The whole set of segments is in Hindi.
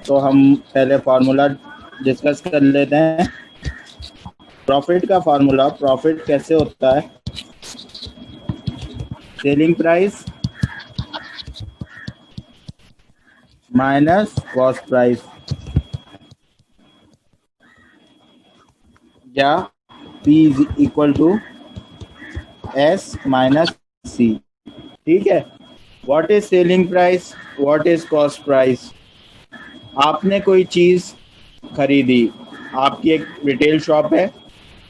तो हम पहले फार्मूला डिस्कस कर लेते हैं। प्रॉफिट का फार्मूला, प्रॉफिट कैसे होता है? Selling price minus cost price, या P is equal to S minus C। ठीक है। What is selling price, what is cost price? आपने कोई चीज़ खरीदी, आपकी एक रिटेल शॉप है,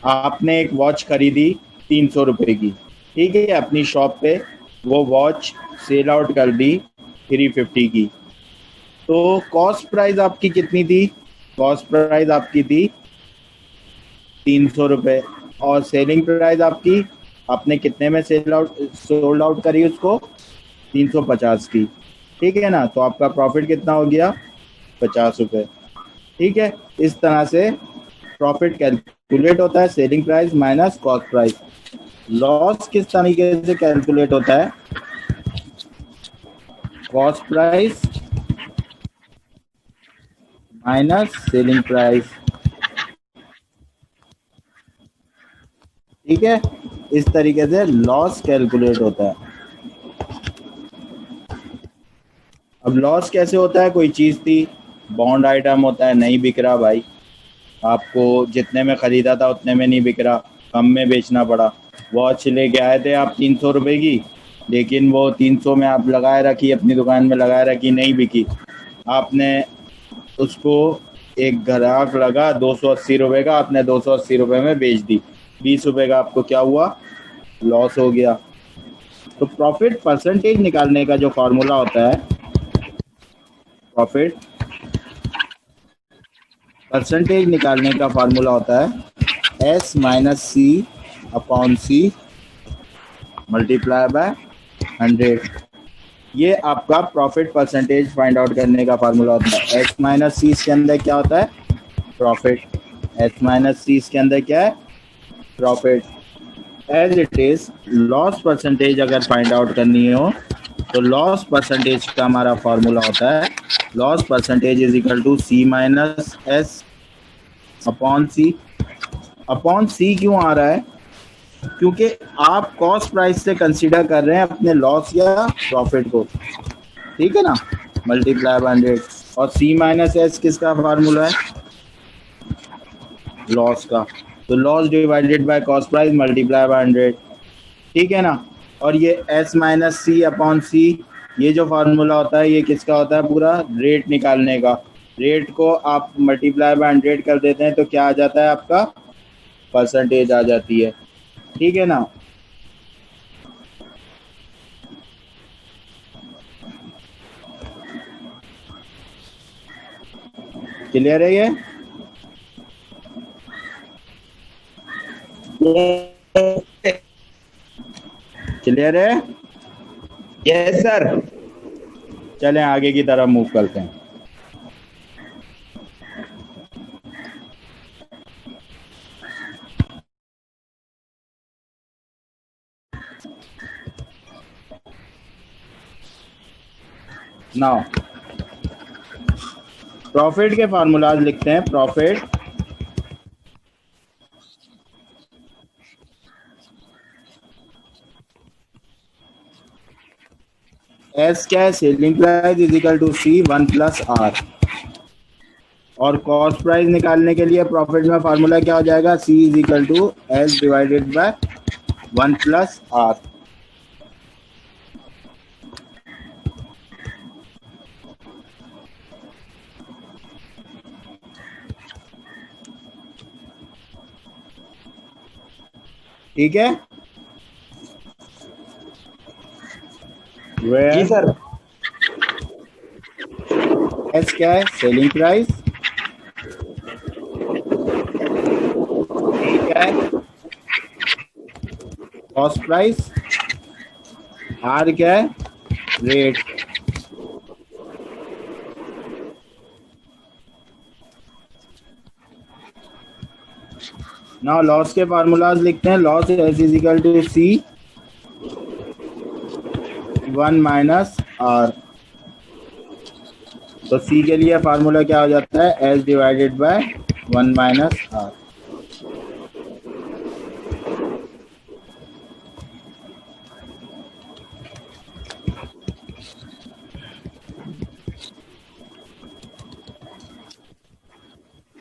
आपने एक वॉच खरीदी 300 रुपये की। ठीक है, अपनी शॉप पे वो वॉच सेल आउट कर दी 350 की। तो कॉस्ट प्राइस आपकी कितनी थी? कॉस्ट प्राइस आपकी थी 300 रुपये। और सेलिंग प्राइस आपकी, आपने कितने में सोल्ड आउट करी उसको? 350 की। ठीक है ना, तो आपका प्रॉफिट कितना हो गया? 50 रुपये। ठीक है, इस तरह से प्रॉफिट कैलकुलेट होता है, selling price minus cost price. Loss किस तरीके से कैलकुलेट होता है? Cost price minus selling price. ठीक है, इस तरीके से लॉस कैलकुलेट होता है। अब लॉस कैसे होता है? कोई चीज़ थी, बॉन्ड आइटम होता है, नहीं बिक रहा भाई, आपको जितने में ख़रीदा था उतने में नहीं बिक रहा, कम में बेचना पड़ा। वॉच लेके आए थे आप 300 रुपये की, लेकिन वो 300 में आप लगाए रखी, अपनी दुकान में लगाए रखी, नहीं बिकी। आपने उसको, एक ग्राहक लगा 280 रुपये का, आपने 280 रुपये में बेच दी, 20 रुपये का आपको क्या हुआ? लॉस हो गया। तो प्रॉफिट परसेंटेज निकालने का जो फॉर्मूला होता है, प्रॉफिट परसेंटेज निकालने का फार्मूला होता है S minus C upon C multiply by 100। ये आपका प्रॉफिट परसेंटेज फाइंड आउट करने का फार्मूला होता है। S माइनस सी इसके अंदर क्या होता है? प्रॉफिट। S माइनस सी इसके अंदर क्या है? Profit. As it is loss percentage अगर फाइंड आउट करनी हो, तो लॉस परसेंटेज का हमारा फॉर्मूला होता है, loss percentage is equal to C minus S upon C. Upon C क्यों आ रहा है? क्योंकि आप कॉस्ट प्राइस से कंसीडर कर रहे हैं अपने लॉस या प्रॉफिट को। ठीक है ना, मल्टीप्लाई बाय 100। और C माइनस S किसका फार्मूला है? लॉस का। तो loss divided by cost price multiply by 100। ठीक है ना। और ये S माइनस सी अपॉन सी, ये जो फार्मूला होता है ये किसका होता है? पूरा रेट निकालने का। रेट को आप मल्टीप्लाई बाय 100 कर देते हैं तो क्या आ जाता है आपका? परसेंटेज आ जाती है। ठीक है ना। क्लियर है ये? क्लियर है? Yes sir. चलें आगे की तरफ मूव करते हैं। नाउ प्रॉफिट के फार्मूलाज लिखते हैं। प्रॉफिट एस क्या है? Selling price is equal to C 1 plus R। और कॉस्ट प्राइस निकालने के लिए प्रॉफिट में फार्मूला क्या हो जाएगा? C is equal to S divided by 1 plus R। ठीक है। जी सर। एस क्या है? Selling price. E क्या है? Cost price. R क्या है? रेट। नाउ लॉस के फार्मूलाज लिखते हैं। Loss S is equal to C 1 minus R। तो सी के लिए फार्मूला क्या हो जाता है, S divided by 1 minus R.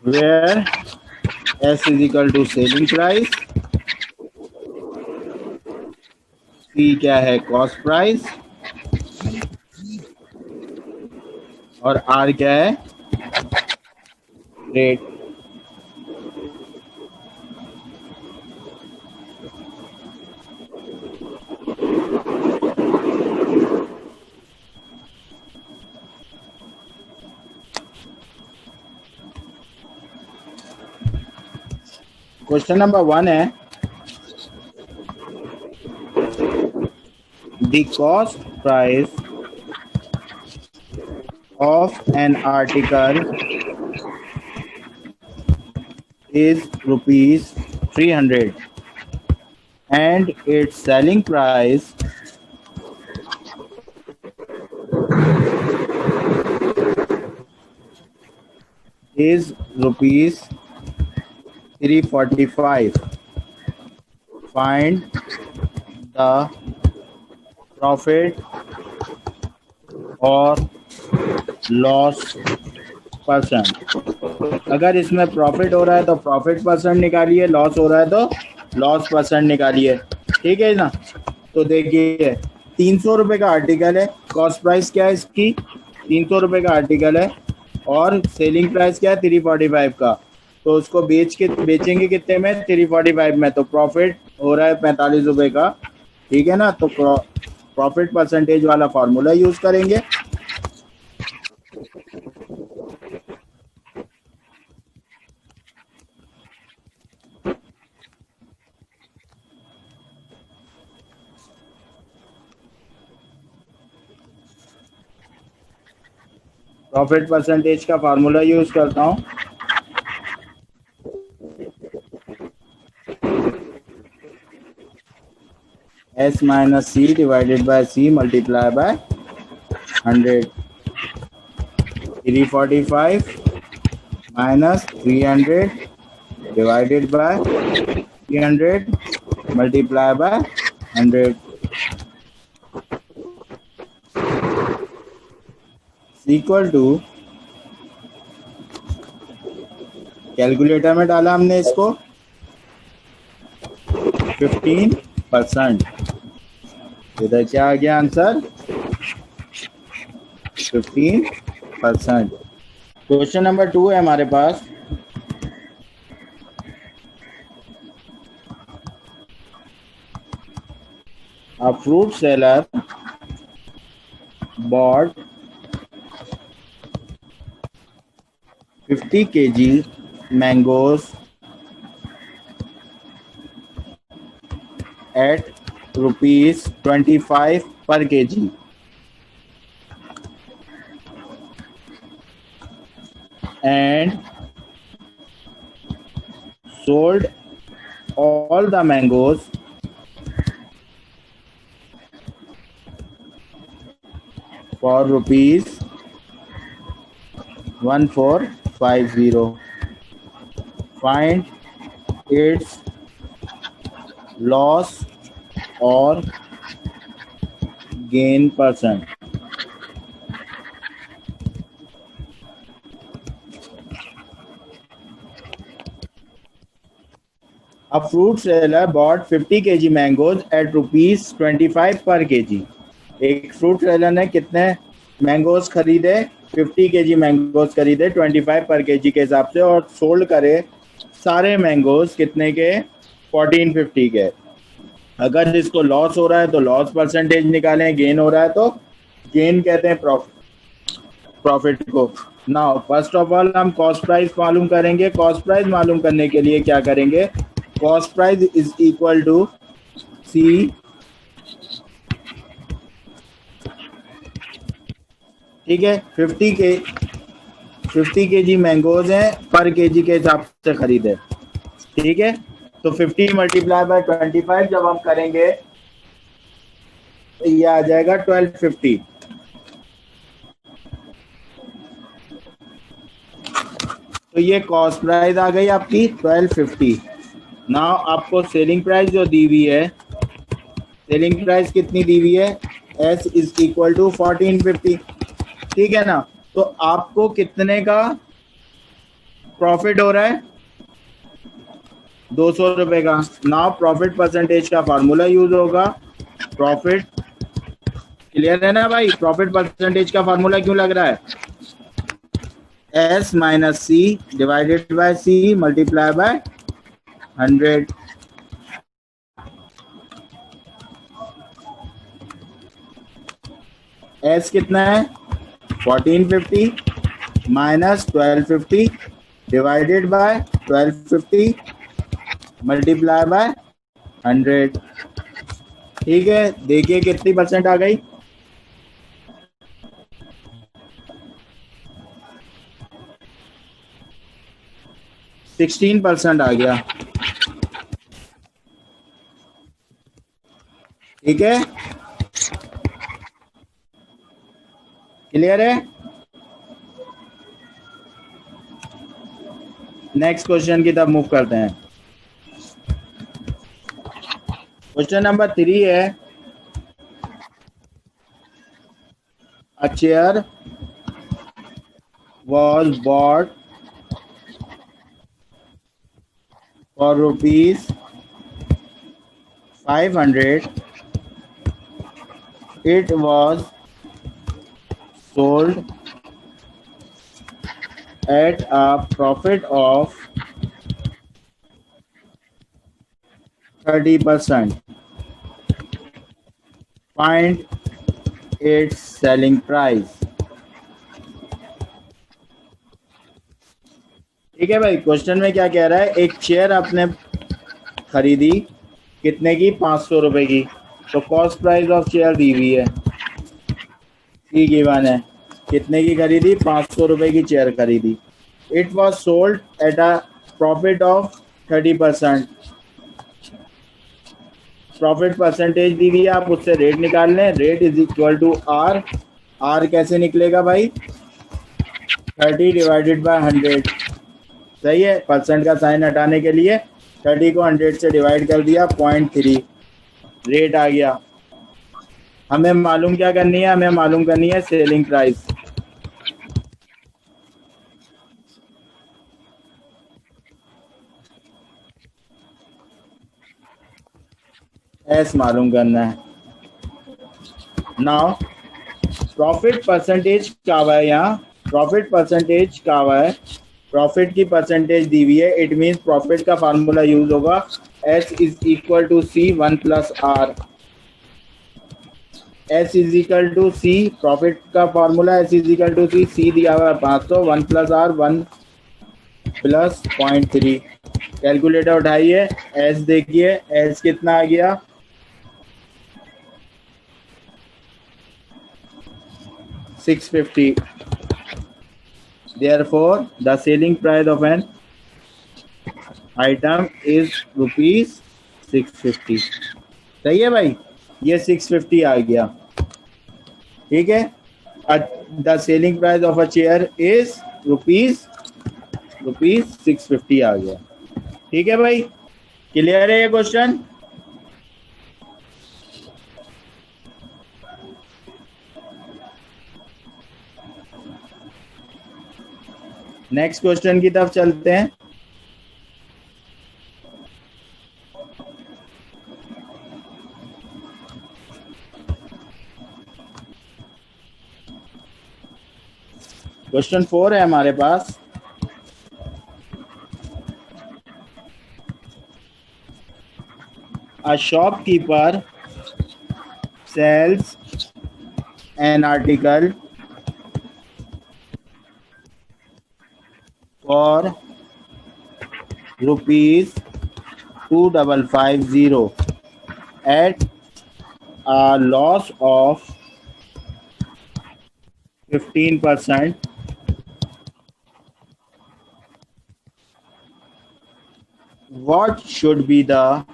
where S is equal to selling price, C क्या है कॉस्ट प्राइस, और R क्या है रेट। क्वेश्चन नंबर 1 है, the cost price of an article is rupees 300 and its selling price is rupees 345. Find the profit और लॉस परसेंट। अगर इसमें प्रॉफिट हो रहा है तो प्रॉफिट परसेंट निकालिए, लॉस हो रहा है तो लॉस परसेंट निकालिए। ठीक है ना। तो देखिए 300 रुपये का आर्टिकल है, कॉस्ट प्राइस क्या है इसकी, 300 रुपये का आर्टिकल है और सेलिंग प्राइस क्या है 345 का। तो उसको बेचेंगे कितने में, 345 में। तो प्रॉफिट हो रहा है 45 रुपये का। ठीक है ना। तो प्रॉफिट परसेंटेज वाला फॉर्मूला यूज करेंगे। प्रॉफिट परसेंटेज का फार्मूला यूज करता हूं, S minus C divided by C multiply by 100। 345 minus 300 divided by 300 multiply by 100 equal to, calculator में डाला हमने इसको 15%। इधर क्या आ गया आंसर 15%। क्वेश्चन नंबर 2 है हमारे पास, a fruit seller bought 50 kg mangoes at rupees 25 per kg and sold all the mangoes for rupees 1450. Find its loss or gain percent. A fruit seller bought 50 kg mangoes at rupees 25 per kg. एक फ्रूट सेलर ने कितने मैंगोज खरीदे, 50 kg मैंगोज खरीदे 25 पर kg के हिसाब से, और सोल्ड करे सारे मैंगोज कितने के, 1450 के। अगर इसको लॉस हो रहा है तो लॉस परसेंटेज निकालें, गेन हो रहा है तो गेन कहते हैं प्रॉफिट को। नाउ फर्स्ट ऑफ ऑल हम कॉस्ट प्राइस मालूम करेंगे। कॉस्ट प्राइस मालूम करने के लिए क्या करेंगे, cost price is equal to C, ठीक है। 50 kg मैंगोज हैं, पर केजी के हिसाब से खरीदे। ठीक है। तो 50 मल्टीप्लाई बाय 25 जब हम करेंगे ये आ जाएगा 1250। तो ये कॉस्ट प्राइस आ गई आपकी 1250। नाउ आपको सेलिंग प्राइस जो दी हुई है, सेलिंग प्राइस कितनी दी हुई है, एस इज इक्वल टू 1450, ठीक है ना। तो आपको कितने का प्रॉफिट हो रहा है, 200 रुपए का। नाउ प्रॉफिट परसेंटेज का फार्मूला यूज होगा, प्रॉफिट, क्लियर है ना भाई, प्रॉफिट परसेंटेज का फार्मूला क्यों लग रहा है, S minus C divided by C multiply by 100। S कितना है 1450 minus 1250 divided by 1250 multiply by 100। ठीक है, देखिए कितनी परसेंट आ गई, 16% आ गया। ठीक है, क्लियर है। नेक्स्ट क्वेश्चन की तरफ मूव करते हैं। क्वेश्चन नंबर 3 है, अ chair was bought for rupees 500. It was sold at a profit of 30%. Find its selling price. ठीक है भाई, क्वेश्चन में क्या कह रहा है, एक चेयर आपने खरीदी कितने की, 500 रुपए की। तो कॉस्ट प्राइस ऑफ चेयर दी हुई है, सी गिवन है, कितने की खरीदी, 500 रुपए की चेयर खरीदी। It was sold at a profit of 30%। Profit percentage दी हुई है, आप उससे रेट निकाल लें, rate is equal to R. R कैसे निकलेगा भाई, 30 डिवाइडेड बाय 100, सही है। परसेंट का साइन हटाने के लिए 30 को 100 से डिवाइड कर दिया, 0.3 रेट आ गया। हमें मालूम क्या करनी है, हमें मालूम करनी है सेलिंग प्राइस। एस मालूम करना है। नाउ प्रॉफिट परसेंटेज क्या हुआ है, यहाँ प्रॉफिट परसेंटेज क्या हुआ है, प्रॉफिट की परसेंटेज दी हुई है, इट मीन्स प्रॉफिट का फार्मूला यूज होगा, S is equal to C 1 plus R. S is equal to C, profit का formula S is equal to C, C दिया हुआ है 500, 1 प्लस आर 1 प्लस 0.3। कैलकुलेटर उठाइए, एस देखिए, एस कितना आ गया, 650। Therefore, the selling price of an item is rupees 650। सही है भाई, ये 650 आ गया। ठीक है, the selling price of a chair is rupees 650 आ गया। ठीक है भाई, क्लियर है ये क्वेश्चन। नेक्स्ट क्वेश्चन की तरफ चलते हैं। क्वेश्चन 4 है हमारे पास, a shopkeeper sells an article for rupees 2550 at a loss of 15%. What should be the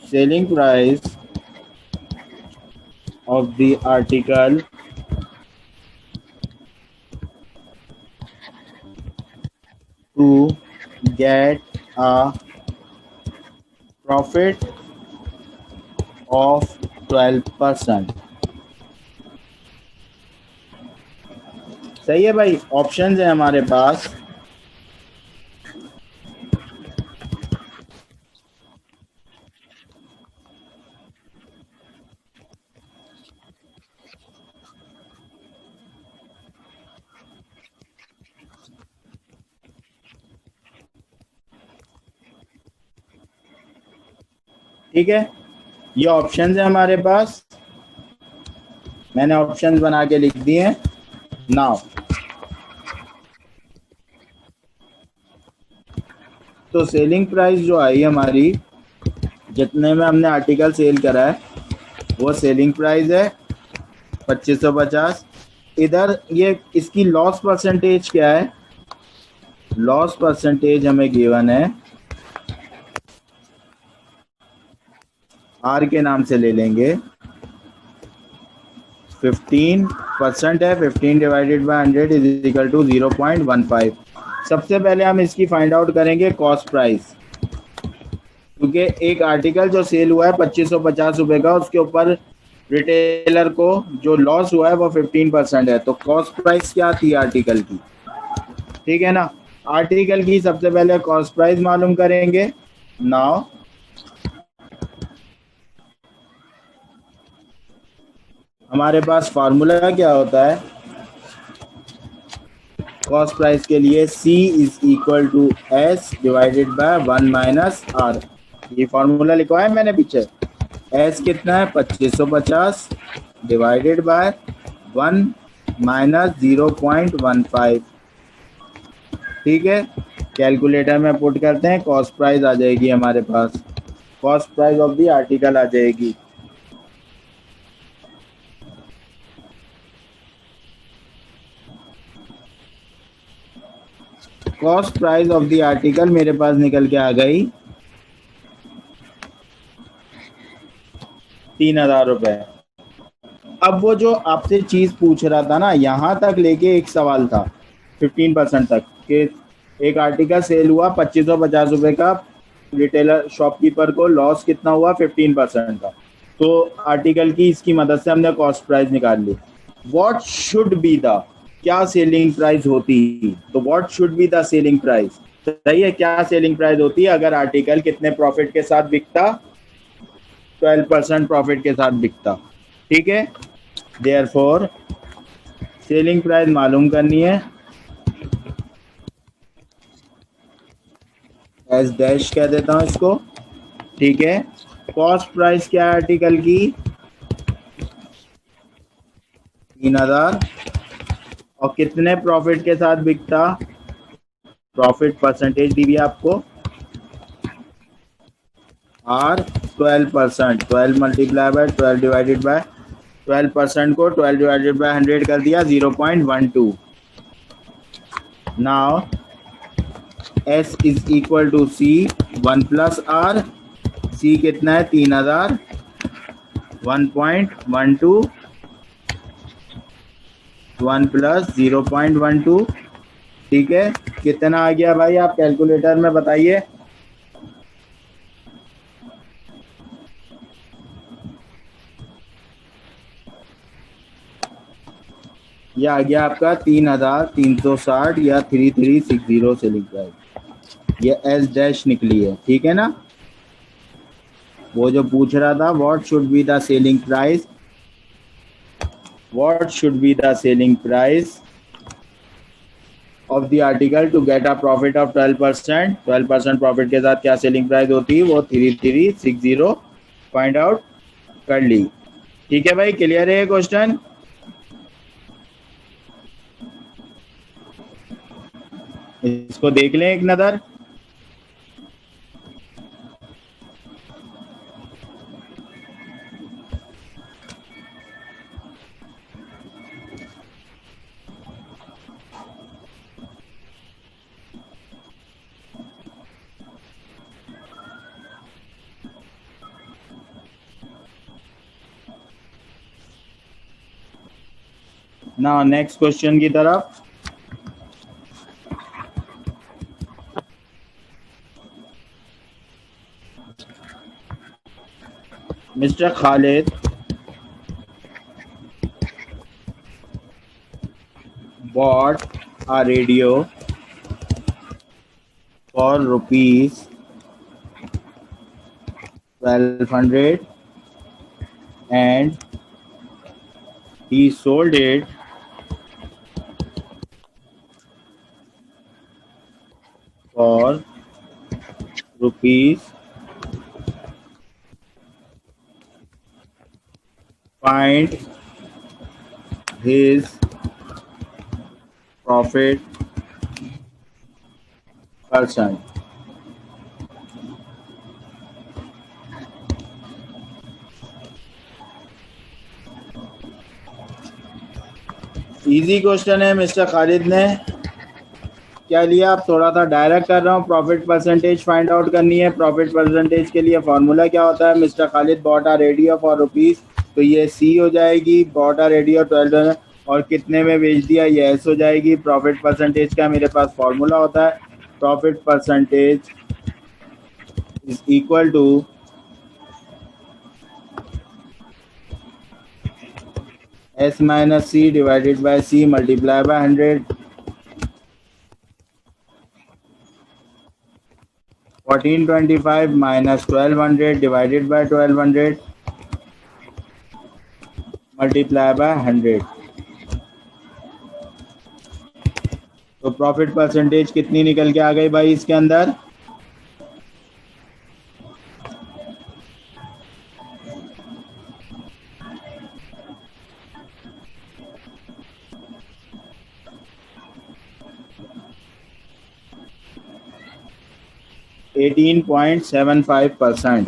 selling price of the article to get a profit of 12%। सही है भाई, ऑप्शंस है हमारे पास। ठीक है, ये ऑप्शंस है हमारे पास, मैंने ऑप्शंस बना के लिख दिए हैं। नाउ तो सेलिंग प्राइस जो आई हमारी, जितने में हमने आर्टिकल सेल करा है वो सेलिंग प्राइस है 2550। इधर ये इसकी लॉस परसेंटेज क्या है, लॉस परसेंटेज हमें गिवन है, आर के नाम से ले लेंगे, 15% है। 15 divided by 100 is equal to 0.15। सबसे पहले हम इसकी फाइंड आउट करेंगे कॉस्ट प्राइस, क्योंकि एक आर्टिकल जो सेल हुआ है 2550 रुपये का, उसके ऊपर रिटेलर को जो लॉस हुआ है वो 15% है। तो कॉस्ट प्राइस क्या थी आर्टिकल की, ठीक है ना। आर्टिकल की सबसे पहले कॉस्ट प्राइस मालूम करेंगे। नाउ हमारे पास फार्मूला क्या होता है कॉस्ट प्राइस के लिए, C is equal to S divided by 1 minus R। ये फार्मूला लिखवाया मैंने पीछे। S कितना है 2550 डिवाइडेड बाय 1 माइनस 0.15। ठीक है, कैलकुलेटर में पुट करते हैं, कॉस्ट प्राइस आ जाएगी हमारे पास, cost price of the article आ जाएगी। Cost price of the article मेरे पास निकल के आ गई 3000 रुपये। अब वो जो आपसे चीज पूछ रहा था ना, यहाँ तक लेके एक सवाल था 15% तक कि एक आर्टिकल सेल हुआ 2550 रुपये का, रिटेलर शॉपकीपर को लॉस कितना हुआ 15% का। तो आर्टिकल की इसकी मदद से हमने कॉस्ट प्राइस निकाल ली। व्हाट शुड बी द, क्या सेलिंग प्राइस होती, तो what should be the selling price, सही है, क्या सेलिंग प्राइस होती है अगर आर्टिकल कितने प्रॉफिट के साथ बिकता, 12% प्रॉफिट के साथ बिकता। ठीक है, देयरफॉर सेलिंग प्राइस मालूम करनी है, एस डैश कह देता हूं इसको। ठीक है, कॉस्ट प्राइस क्या है आर्टिकल की 3000, और कितने प्रॉफिट के साथ बिकता, प्रॉफिट परसेंटेज दी हुई आपको R 12%, 12 multiply by 12 divided by 12% को 12 डिवाइडेड बाय 100 कर दिया 0.12। Now S is equal to C 1 plus R। C कितना है 3000, 1.12 1 प्लस 0.12। ठीक है, कितना आ गया भाई, आप कैलकुलेटर में बताइए। ये आ गया आपका 3360 या 3360 सेलिंग प्राइस, ये एस डैश निकली है। ठीक है ना, वो जो पूछ रहा था what should be the selling price, what should be the selling price of the article to get a profit of 12%, 12% profit के साथ क्या सेलिंग प्राइस होती है, वो 3360 फाइंड आउट कर ली। ठीक है भाई, क्लियर है क्वेश्चन। इसको देख लें एक नजर। ना नेक्स्ट क्वेश्चन की तरफ। Mr. Khalid bought a radio for rupees 1200 and he sold it for rupees. Find his profit percent. Easy question है मिस्टर खालिद ने क्या लिया। आप थोड़ा सा डायरेक्ट कर रहा हूँ। प्रॉफिट परसेंटेज फाइंड आउट करनी है। प्रॉफिट परसेंटेज के लिए फॉर्मूला क्या होता है। Mister Khalid bought a radio for rupees, तो ये सी हो जाएगी। बॉट आ रेडियो 12 और कितने में बेच दिया, ये एस हो जाएगी। प्रॉफिट परसेंटेज का मेरे पास फॉर्मूला होता है, profit percentage is equal to S minus C divided by C multiply by 100. 1425 minus 1200 divided by 1200 multiply by 100. तो प्रॉफिट परसेंटेज कितनी निकल के आ गई भाई इसके अंदर। %18.75%।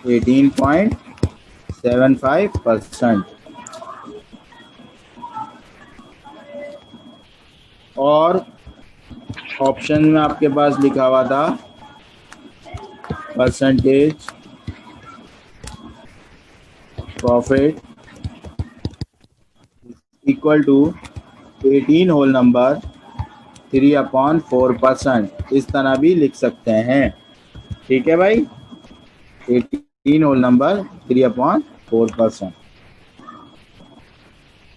18.75%। और ऑप्शन में आपके पास लिखा हुआ था percentage profit equal to 18 whole number 3/4%। इस तरह भी लिख सकते हैं, ठीक है भाई। 18 होल नंबर 3/4%।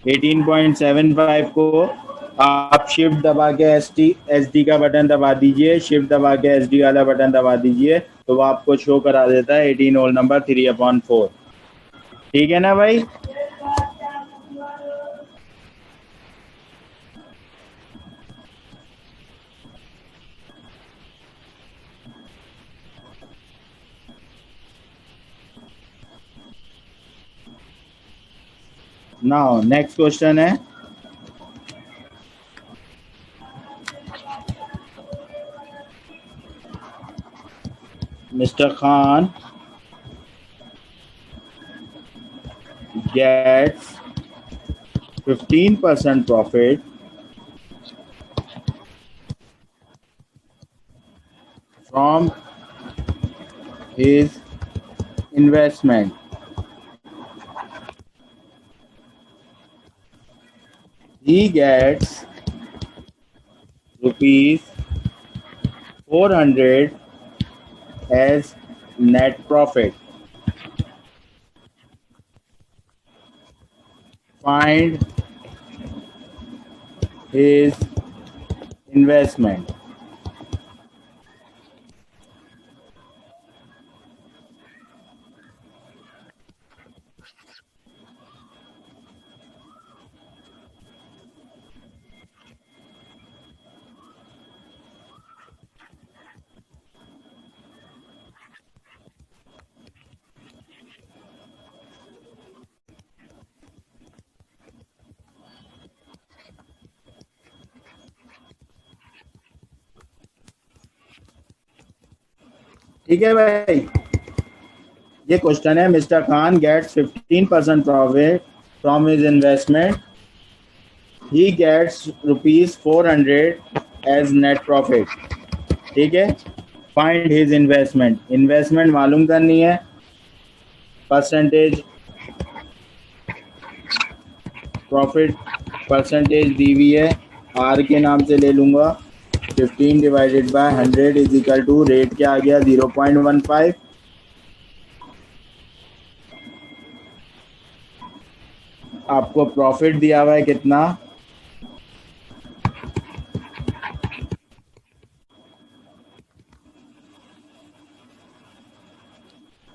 18.75 को आप शिफ्ट दबा के एसडी का बटन दबा दीजिए, शिफ्ट दबा के एसडी वाला बटन दबा दीजिए, तो वो आपको शो करा देता है 18 होल नंबर 3/4। ठीक है ना भाई। नाउ नेक्स्ट क्वेश्चन है Mr. Khan gets 15% profit from his investment. He gets rupees 400 as net profit. Find his investment. ठीक है भाई, ये क्वेश्चन है। Mister Khan gets 15% profit from his investment. He gets rupees 400 as net profit. ठीक है, फाइंड हिज इन्वेस्टमेंट। इन्वेस्टमेंट मालूम करनी है। परसेंटेज प्रॉफिट परसेंटेज दी हुई है, आर के नाम से ले लूँगा। 15 divided by 100 is equal to rate क्या आ गया 0.15। आपको प्रॉफिट दिया हुआ है कितना,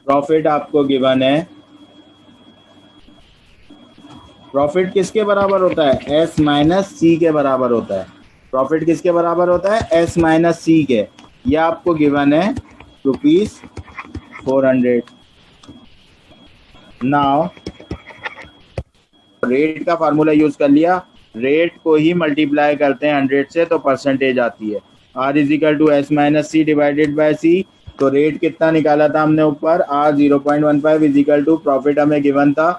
प्रॉफिट आपको गिवन है, प्रॉफिट किसके बराबर होता है, एस माइनस सी के बराबर होता है। प्रॉफिट किसके बराबर होता है, एस माइनस सी के। यह आपको गिवन है ₹400। नाउ रेट का फार्मूला यूज कर लिया, रेट को ही मल्टीप्लाई करते हैं 100 से तो परसेंटेज आती है। R is equal to S minus C divided by C. तो रेट कितना निकाला था हमने ऊपर, R 0.15 is equal to profit हमें गिवन था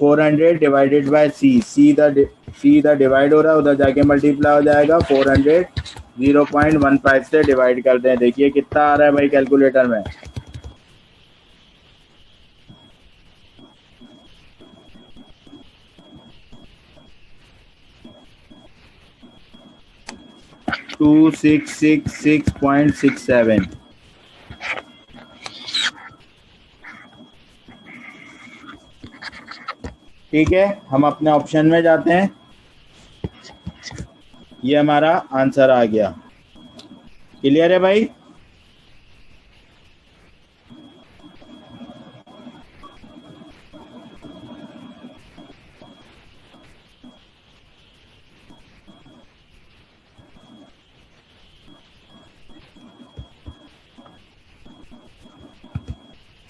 400 डिवाइडेड बाय सी। सी इधर डिवाइड हो रहा है, उधर जाके मल्टीप्लाई हो जाएगा। 400 0.15 से डिवाइड करते हैं, देखिए कितना आ रहा है भाई कैलकुलेटर में। 2666.67। ठीक है, हम अपने ऑप्शन में जाते हैं। ये हमारा आंसर आ गया। क्लियर है भाई?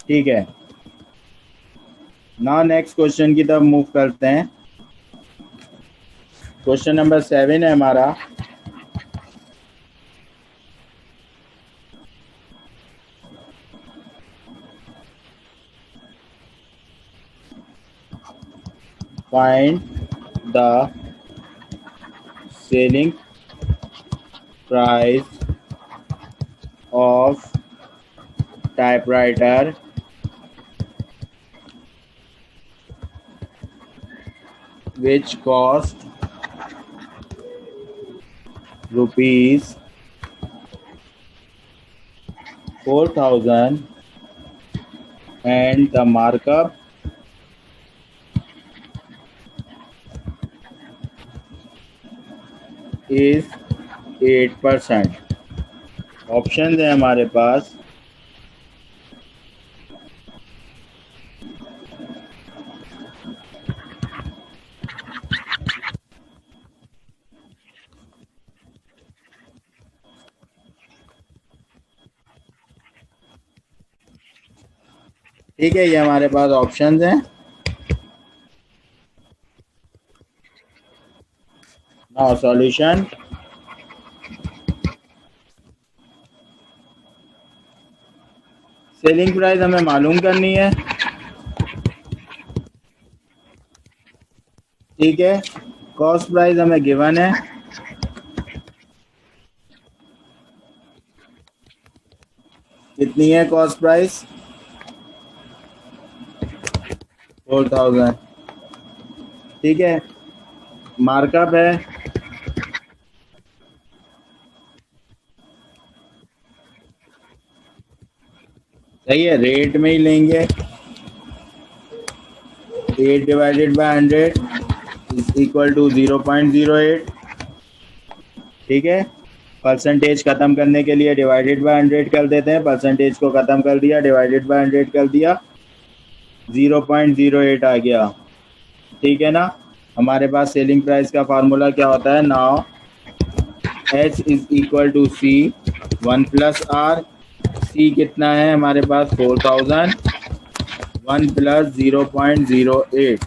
ठीक है, नाउ नेक्स्ट क्वेश्चन की तरफ मूव करते हैं। क्वेश्चन नंबर 7 है हमारा। Find the selling price of typewriter which cost rupees 4,000 and the markup is 8%। Option है हमारे पास, ठीक है, ये हमारे पास ऑप्शंस हैं। Now solution. सेलिंग प्राइस हमें मालूम करनी है, ठीक है। कॉस्ट प्राइस हमें गिवन है, कितनी है कॉस्ट प्राइस, 4,000। ठीक है, मार्कअप है सही है, रेट में ही लेंगे। 8 divided by 100 is equal to 0.08। ठीक है, परसेंटेज खत्म करने के लिए डिवाइडेड बाय 100 कर देते हैं। परसेंटेज को खत्म कर दिया, डिवाइडेड बाय 100 कर दिया, 0.08 आ गया। ठीक है ना। हमारे पास सेलिंग प्राइस का फार्मूला क्या होता है, now H is equal to C 1 plus R. C कितना है हमारे पास, 4,000, 1 प्लस 0.08।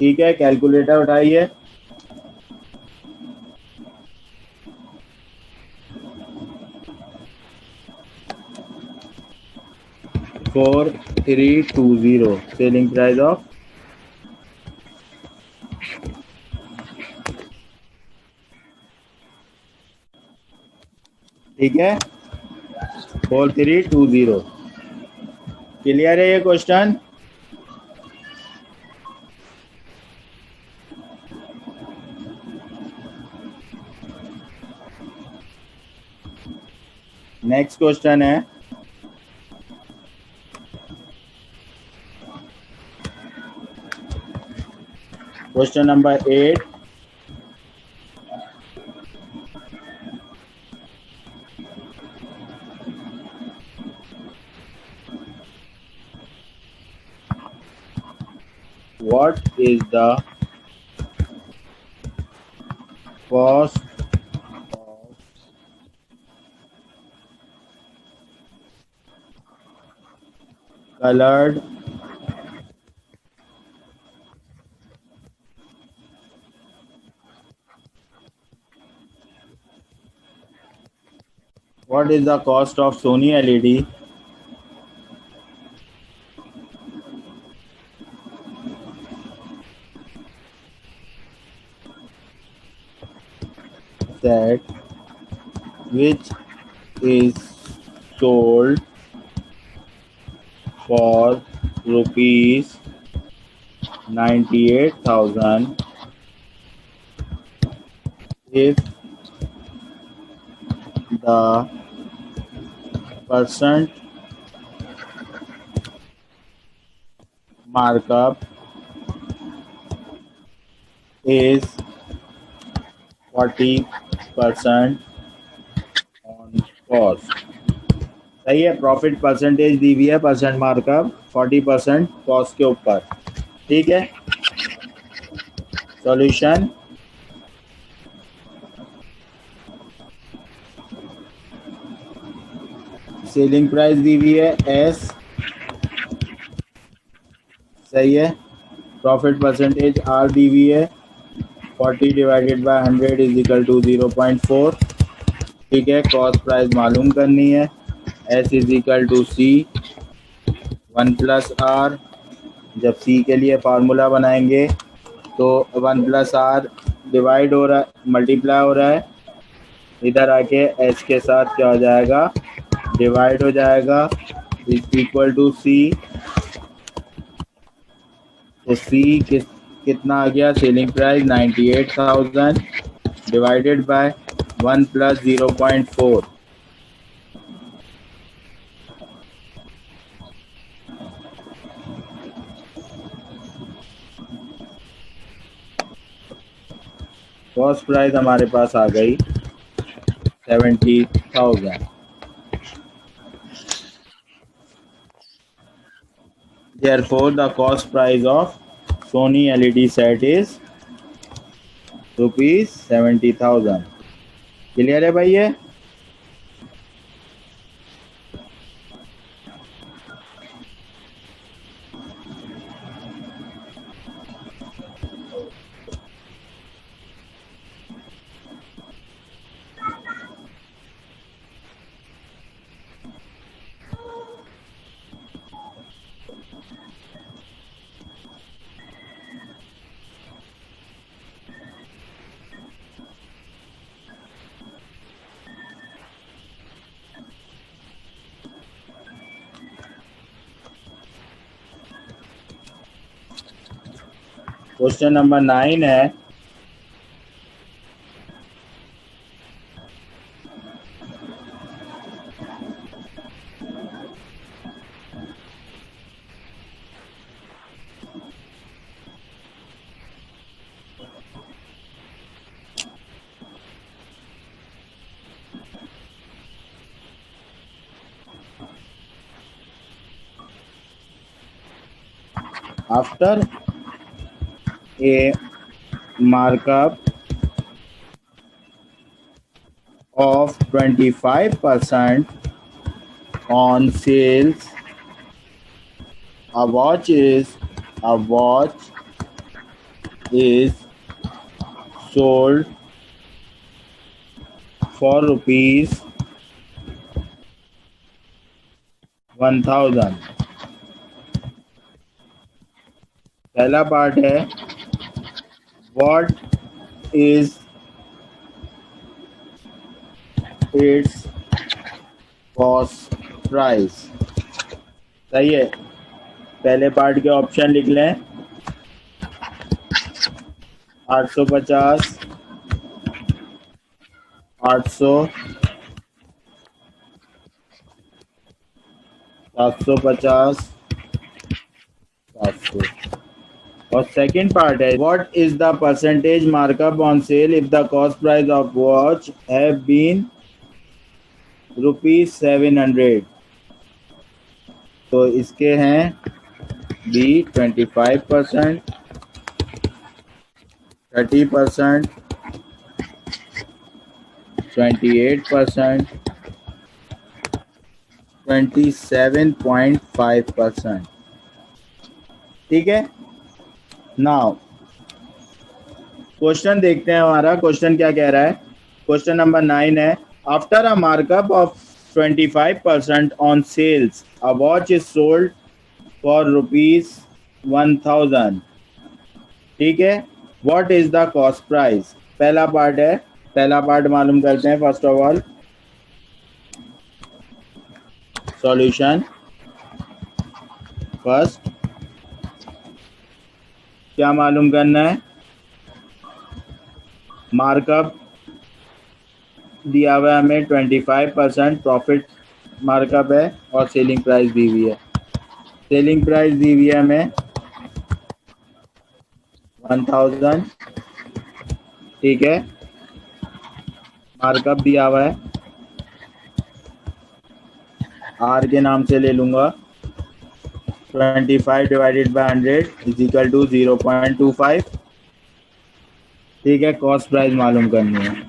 ठीक है, कैलकुलेटर उठाइए। फोर 320 सेलिंग प्राइस ऑफ, ठीक है, 4320। क्लियर है ये क्वेश्चन? नेक्स्ट क्वेश्चन है, question number 8. What is the cost of colored what is the cost of Sony LED set which is sold for rupees 98,000 if the percent markup is 40% on cost. सही है. प्रॉफिट परसेंटेज दी हुई है, परसेंट मार्कअप 40% कॉस्ट के ऊपर. ठीक है. सॉल्यूशन सेलिंग प्राइस दी हुई है एस. सही है. प्रॉफिट परसेंटेज आर दी हुई है 40 divided by 100 is equal to 0.4. ठीक है. कॉस्ट प्राइस मालूम करनी है. S is equal to C 1 plus R. जब सी के लिए फार्मूला बनाएंगे तो 1 प्लस आर डिवाइड हो रहा है, मल्टीप्लाई हो रहा है. इधर आके एस के साथ क्या हो जाएगा, डिवाइड हो जाएगा. इज इक्वल टू सी. तो सी कितना आ गया, selling price 98,000 divided by 1 plus 0.4. Cost price हमारे पास आ गई 70,000. Therefore, the cost price of Sony LED set is rupees 70,000. Clear है भाई ये? क्वेश्चन नंबर 9 है. After a markup of 25% on sales, a watch is sold for rupees 1,000. पहला पार्ट है what is its cost price. सही है. पहले पार्ट के ऑप्शन लिख लें. 850, 800, 750, 700. और सेकंड पार्ट है what is the percentage markup on sale if the cost price of watch have been ₹700। तो इसके हैं बी 25%, 30%, 28%, 27.5%। ठीक है। नाउ क्वेश्चन देखते हैं, हमारा क्वेश्चन क्या कह रहा है। क्वेश्चन नंबर 9 है after a markup of 25% on sales a watch is sold for ₹1000। ठीक है। What is the cost price. पहला पार्ट है, पहला पार्ट मालूम करते हैं। First of all solution. First क्या मालूम करना है, मार्कअप दिया हुआ है हमें 25% प्रॉफिट मार्कअप है और सेलिंग प्राइस दी हुई है। सेलिंग प्राइस दी हुई है हमें 1000। ठीक है। मार्कअप दिया हुआ है, आर के नाम से ले लूंगा। 25 divided by 100 is equal to 0.25। ठीक है। कॉस्ट प्राइस मालूम करनी है।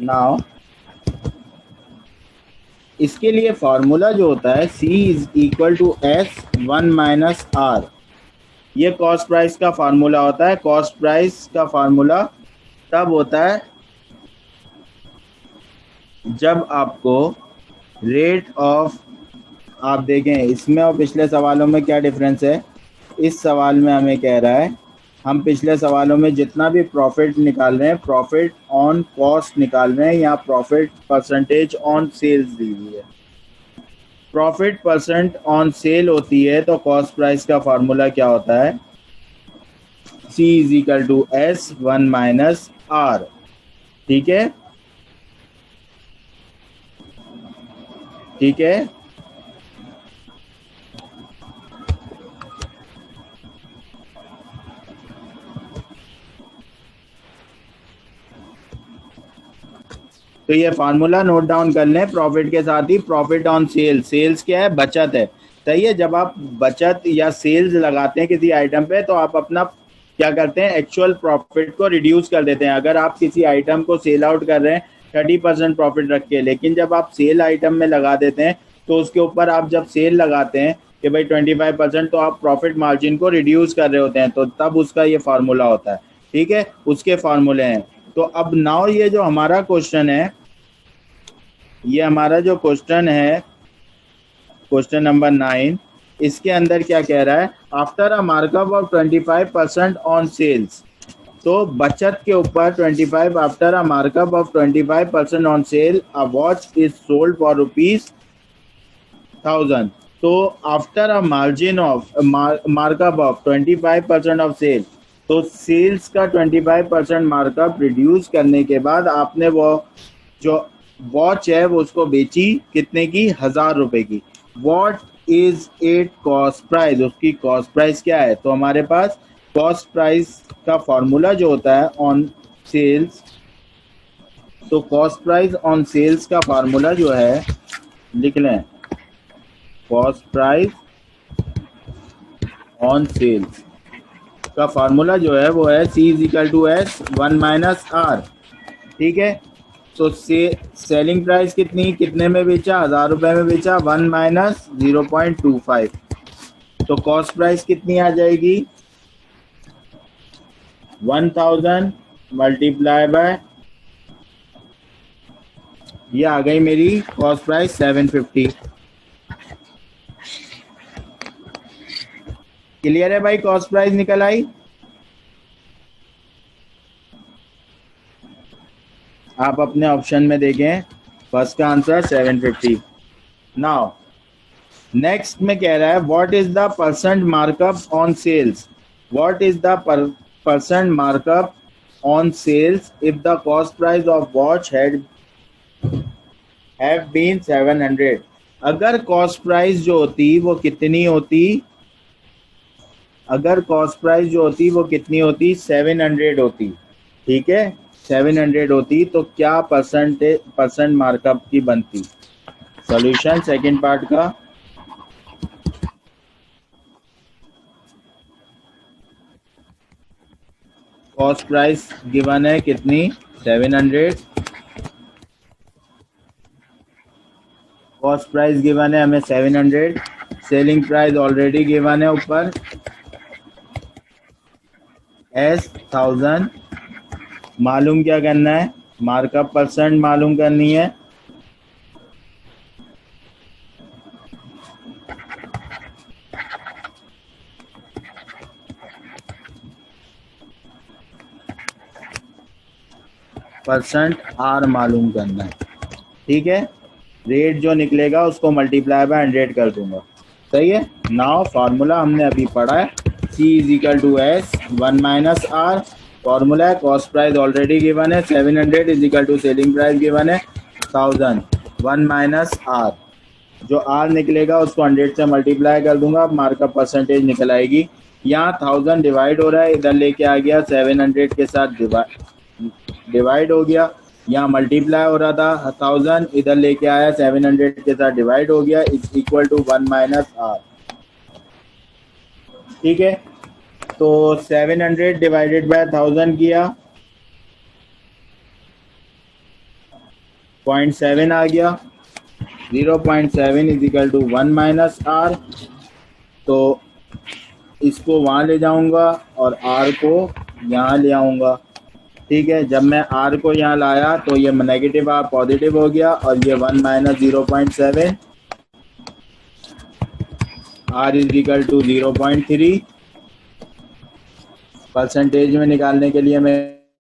नाउ इसके लिए फॉर्मूला जो होता है C is equal to S1 - R। ये कॉस्ट प्राइस का फार्मूला होता है। कॉस्ट प्राइस का फार्मूला तब होता है जब आपको रेट ऑफ, आप देखें इसमें और पिछले सवालों में क्या डिफरेंस है। इस सवाल में हमें कह रहा है, हम पिछले सवालों में जितना भी प्रॉफिट निकाल रहे हैं प्रॉफिट ऑन कॉस्ट निकाल रहे हैं, यहाँ प्रॉफिट परसेंटेज ऑन सेल्स दी हुई है। प्रॉफिट परसेंट ऑन सेल होती है तो कॉस्ट प्राइस का फार्मूला क्या होता है, C is equal to S1 - R। ठीक है। ठीक है। तो ये फार्मूला नोट डाउन कर लें प्रॉफिट के साथ ही। प्रॉफिट ऑन सेल, सेल्स क्या है, बचत है। सही है। जब आप बचत या सेल्स लगाते हैं किसी आइटम पे तो आप अपना क्या करते हैं, एक्चुअल प्रॉफिट को रिड्यूस कर देते हैं। अगर आप किसी आइटम को सेल आउट कर रहे हैं 30% प्रॉफिट रख के, लेकिन जब आप सेल आइटम में लगा देते हैं तो उसके ऊपर आप जब सेल लगाते हैं कि भाई 25%, तो आप प्रॉफिट मार्जिन को रिड्यूस कर रहे होते हैं, तो तब उसका ये फार्मूला होता है। ठीक है। उसके फार्मूले हैं। तो अब नाउ ये जो हमारा क्वेश्चन है, ये हमारा जो क्वेश्चन है, क्वेश्चन नंबर 9, इसके अंदर क्या कह रहा है, after a markup of 25% on sales. तो बचत के ऊपर 25, after a markup of 25% on sale a watch is sold for ₹1000। तो after a margin of markup of 25% of sale, तो सेल्स का 25% मार्कअप रिड्यूस करने के बाद आपने वो जो वॉच है वो उसको बेची कितने की, ₹1000 की। What is it cost price, उसकी कॉस्ट प्राइस क्या है। तो हमारे पास कॉस्ट प्राइस का फॉर्मूला जो होता है ऑन सेल्स, तो कॉस्ट प्राइस ऑन सेल्स का फार्मूला जो है, लिख लें, कॉस्ट प्राइस ऑन सेल्स का फार्मूला जो है वो है C is equal to S1 - R। ठीक है। तो सेलिंग प्राइस कितनी, कितने में बेचा, ₹1000 में बेचा, 1 - 0.25। तो कॉस्ट प्राइस कितनी आ जाएगी, 1000 मल्टीप्लाई बाय, ये आ गई मेरी कॉस्ट प्राइस 750। क्लियर है भाई, कॉस्ट प्राइस निकल आई। आप अपने ऑप्शन में देखें, फर्स्ट का आंसर 750। नाउ नेक्स्ट में कह रहा है what is the percent markup on sales, what is the percent markup on sales if the cost price of watch have been 700। अगर कॉस्ट प्राइस जो होती वो कितनी होती, अगर कॉस्ट प्राइस जो होती वो कितनी होती, 700 होती, ठीक है, 700 होती, तो क्या परसेंट मार्कअप की बनती। सॉल्यूशन सेकंड पार्ट का, कॉस्ट प्राइस गिवन है कितनी, 700, कॉस्ट प्राइस गिवन है हमें 700, सेलिंग प्राइस ऑलरेडी गिवन है ऊपर एस 1000, मालूम क्या करना है, मार्कअप परसेंट मालूम करनी है, परसेंट आर मालूम करना है, ठीक है, रेट जो निकलेगा उसको मल्टीप्लाई बाय 100 कर दूंगा, सही है। नाउ फार्मूला हमने अभी पढ़ा है, C is equal to S 1 minus R, formula है कॉस्ट प्राइस ऑलरेडी गिवन है 700 is equal to selling price given है 1000, 1 माइनस आर, जो आर निकलेगा उसको 100 से मल्टीप्लाई कर दूंगा, मार्कअप परसेंटेज निकल आएगी। यहाँ 1000 डिवाइड हो रहा है, इधर लेके आ गया 700 के साथ डिवाइड हो गया, यहाँ मल्टीप्लाई हो रहा था 1000, इधर लेके आया 700 के साथ डिवाइड हो गया, is equal to 1 minus R, ठीक है। तो 700 डिवाइडेड बाय 1000 किया 0.7 आ गया, 0.7 is equal to 1 minus R, तो इसको वहाँ ले जाऊंगा और आर को यहाँ ले आऊंगा, ठीक है। जब मैं आर को यहाँ लाया तो ये नेगेटिव आर पॉजिटिव हो गया और ये 1 minus 0.7, R is equal to 0.3, percentage में निकालने के लिए मैं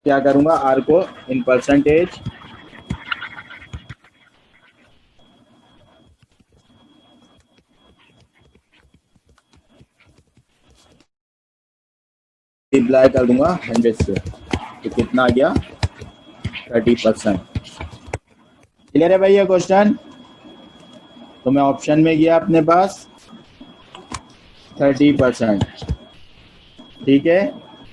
क्या करूंगा, आर को इन परसेंटेज मल्टीप्लाई कर दूंगा 100 से, तो कितना आ गया 30%। क्लियर है भाई ये क्वेश्चन, तो मैं ऑप्शन में गया अपने पास 30%, ठीक है।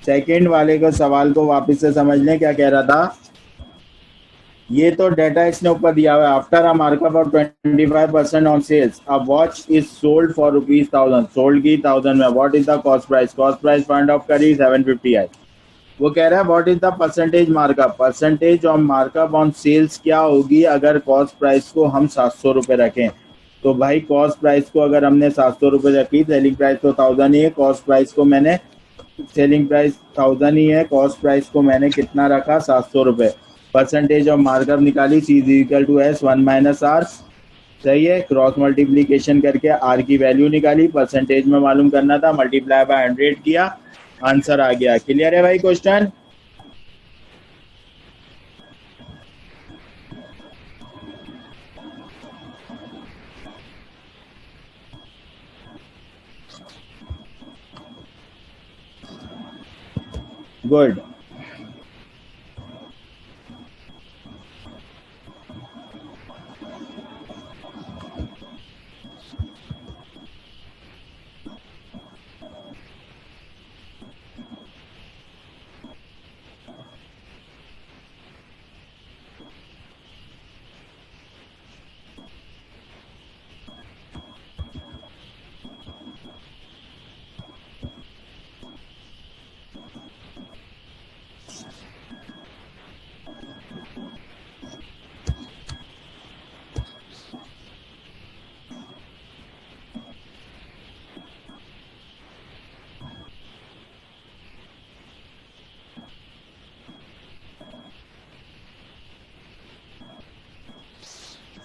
सेकंड वाले को सवाल को वापस से समझ लें, क्या कह रहा था, ये तो डाटा इसने ऊपर दिया हुआ है, after a markup of 25% on sales a watch is sold for ₹1000, sold की 1000 में, what is the cost price, cost price find out करी 750 है। वो कह रहा है what is the percentage markup, percentage on markup on sales क्या होगी अगर कॉस्ट प्राइस को हम 700 रुपये रखें। तो भाई कॉस्ट प्राइस को अगर हमने 700 रुपये रखी, सेलिंग प्राइस तो 1000 ही है, कॉस्ट प्राइस को मैंने, सेलिंग प्राइस 1000 ही है, कॉस्ट प्राइस को मैंने कितना रखा 700 रुपये, परसेंटेज ऑफ मार्कअप निकाली C is equal to S 1 minus R, सही है, क्रॉस मल्टीप्लीकेशन करके आर की वैल्यू निकाली, परसेंटेज में मालूम करना था, मल्टीप्लाई बाय 100 किया, आंसर आ गया। क्लियर है भाई क्वेश्चन, गुड।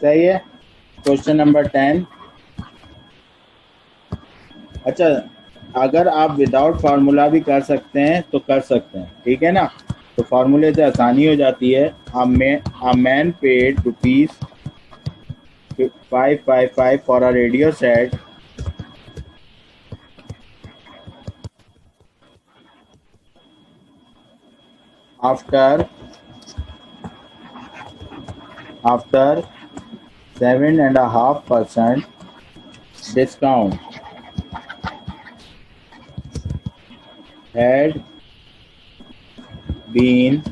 सही है, क्वेश्चन नंबर 10। अच्छा, अगर आप विदाउट फार्मूला भी कर सकते हैं तो कर सकते हैं, ठीक है ना, तो फार्मूले से आसानी हो जाती है। A man paid 555 for a radio set after 7.5% discount had been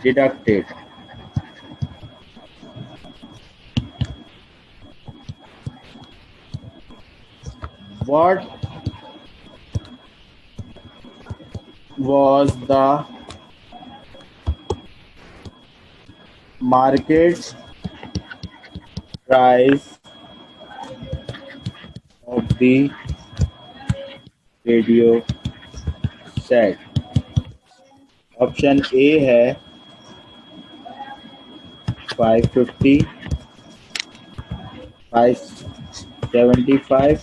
deducted. What was the market price of the radio set? Option A है 550, 575,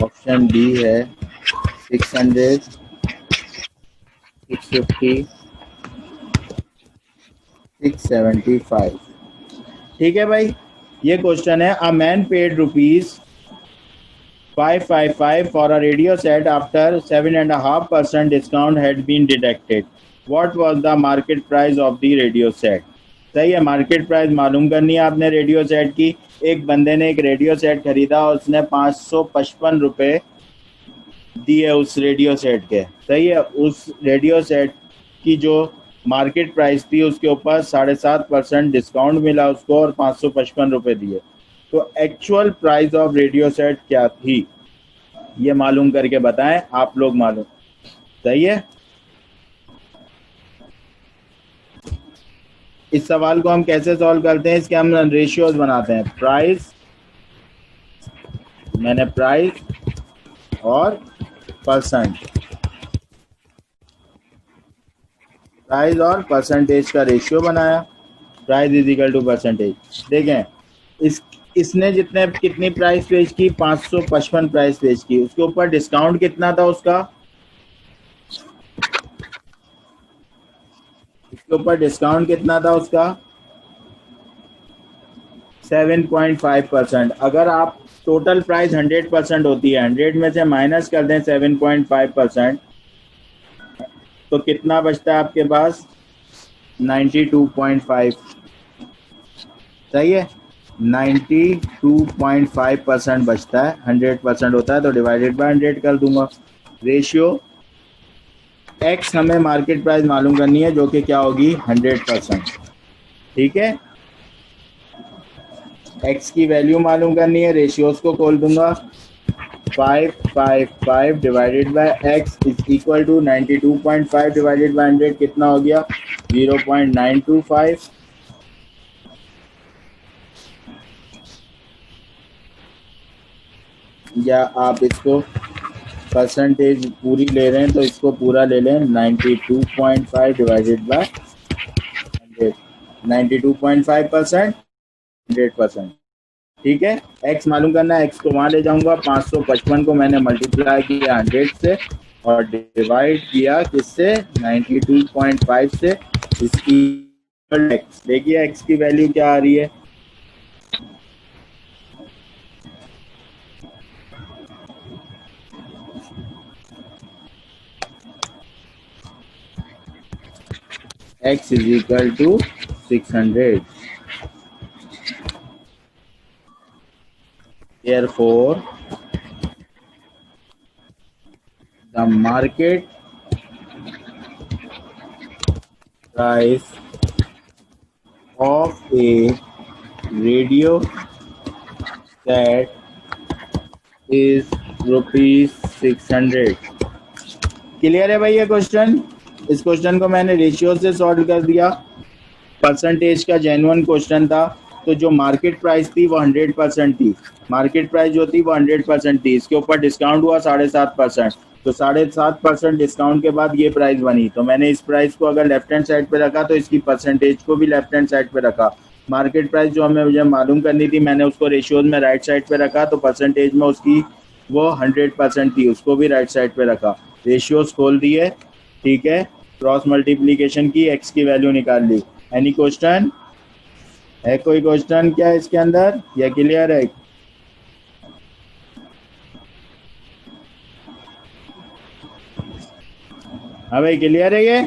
ऑप्शन बी है 600, 650, 675। ठीक है भाई, ये क्वेश्चन है। A man paid ₹555 for a radio set after 7.5% discount had been deducted. What was the market price of the radio set? सही है, मार्केट प्राइस मालूम करनी है आपने रेडियो सेट की। एक बंदे ने एक रेडियो सेट खरीदा और उसने 555 रुपये दिए उस रेडियो सेट के। सही है, उस रेडियो सेट की जो मार्केट प्राइस थी उसके ऊपर 7.5% डिस्काउंट मिला उसको और 555 रुपये दिए। तो actual price of radio set क्या थी, ये मालूम करके बताएं आप लोग। मालूम? सही है। इस सवाल को हम कैसे सॉल्व करते हैं, इसके हम रेशियोज बनाते हैं। प्राइस, मैंने प्राइस और परसेंट, प्राइस और परसेंटेज का रेशियो बनाया। Price is equal to percentage. देखें, इसने कितनी प्राइस पेश की, 555 प्राइस पेश की। उसके ऊपर डिस्काउंट कितना था उसका, इसके ऊपर डिस्काउंट कितना था उसका, 7.5%। अगर आप टोटल प्राइस 100% होती है, 100 में से माइनस कर दें 7.5%, तो कितना बचता है आपके पास, 92.5। सही है, 92.5% बचता है। 100% होता है तो डिवाइडेड बाय 100 कर दूंगा। रेशियो एक्स हमें मार्केट प्राइस मालूम करनी है जो कि क्या होगी, 100%। ठीक है, एक्स की वैल्यू मालूम करनी है, रेशियोज को खोल दूंगा। 555 divided by X is equal to 92.5 divided by 100 कितना हो गया, 0.925। या आप इसको परसेंटेज पूरी ले रहे हैं तो इसको पूरा ले लें, 92.5 डिवाइडेड बाय 100, 92.5%, 100%। ठीक है, एक्स मालूम करना है, एक्स को वहाँ ले जाऊंगा। 555 को मैंने मल्टीप्लाई किया 100 से और डिवाइड किया किससे, 92.5 से। इसकी एक्स देखिए, एक्स की वैल्यू क्या आ रही है, x is equal to 600. Therefore, the market price of a radio set is ₹600। Clear है भाई ये क्वेश्चन? इस क्वेश्चन को मैंने रेशियो से सॉल्व कर दिया। परसेंटेज का जेन्युइन क्वेश्चन था, तो जो मार्केट प्राइस थी वो 100% थी। मार्केट प्राइस जो थी वो 100% थी। इसके ऊपर डिस्काउंट हुआ 7.5%, तो 7.5% डिस्काउंट के बाद ये प्राइस बनी। तो मैंने इस प्राइस को अगर लेफ्ट हैंड साइड पे रखा तो इसकी परसेंटेज को भी लेफ्ट हैंड साइड पे रखा। मार्केट प्राइस जो हमें मुझे मालूम करनी थी मैंने उसको रेशियोज में राइट साइड पे रखा, तो परसेंटेज में उसकी वो 100% थी, उसको भी राइट साइड पे रखा। रेशियोज खोल दिए, ठीक है, क्रॉस मल्टीप्लीकेशन की, एक्स की वैल्यू निकाल ली। Any question? है कोई क्वेश्चन क्या इसके अंदर, या क्लियर है? हाँ भाई, क्लियर है ये?